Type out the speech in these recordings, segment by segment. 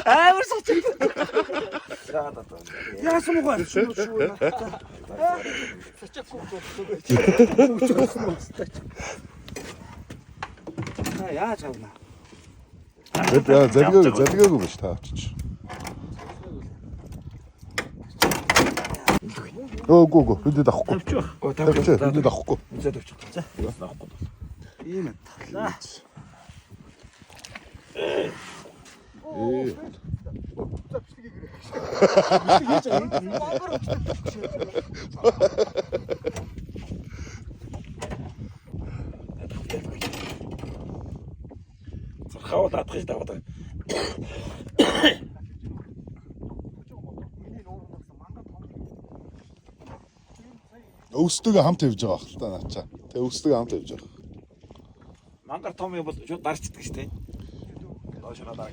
Амар сочиг. Яасан уу гоо шүү. Сочиг гоо. Яаж авна? залгаагүй биш та авчиж. Гоо хэдэд авахгүй. Хэдэд авахгүй. Хэдэд авчих. За. Авахгүй. Ийм ээ. За. Хаваад атгаж даваад. Өвсдөг хамт явж байгаа хэл та наачаа. Тэ өвсдөг хамт явж байгаа. Мангар том юм бол шууд дарчдаг шүү дээ. Доошоо дараа.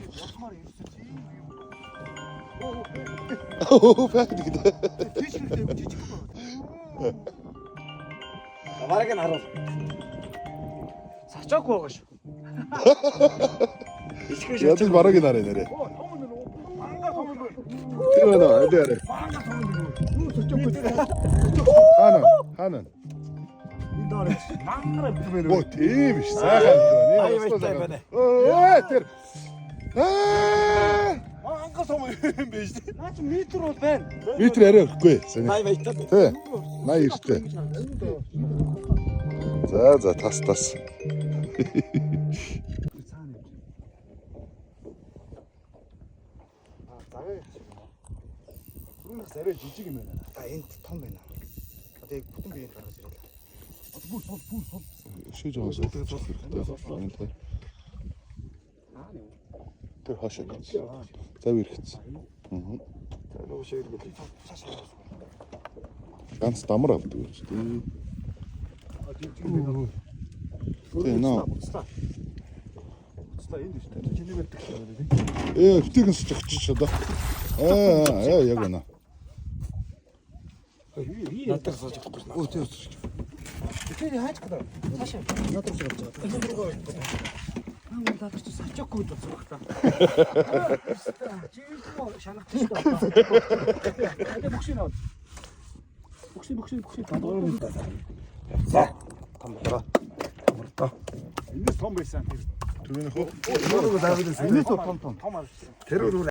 Бэк гэдэг. Бараг нь харуул. Сачаагүй байгаа шүү. Ядаж бараг нь хараа нэрэ. Тэр нөө адиарэ. Хаана. Мангар бивэр. Оо тийм биш. Сайхан байна. Аюултай байна. Тэр. Мангар том юм биш. Наач метр бол байна. Метр арай өгөхгүй. 80 баятай. Тэ. 89-тэй. За тас. Түрүүнээс арай жижиг юм байна. Та энд том байна. Одоо яг бүтэн биеийг гаргаж ирээ. Бүр. Шиж байгаа хэрэгтэй. Тэр хашаа. Зав ирэхсэн. Тэр нөгөө шиг иргэл. Ганц дамар авдаг гэж тий. Тэ нөө. Энд шүү дээ. Чиний байдаг шүү дээ. Битгэн соччихч одоо. Яг байна. Надад сууж чадахгүй. Өө тийм. Тэр хаач гэдэг. Цаашаа. Надад сууж байгаа. Надад ч сачаагүй гэж байна. Чи юу шанахтай шүү дээ. Бөхшин аваад. Бөхшин. За. Том байна. Энд том байсан. Түрүүнийхөө Энд том. Тэр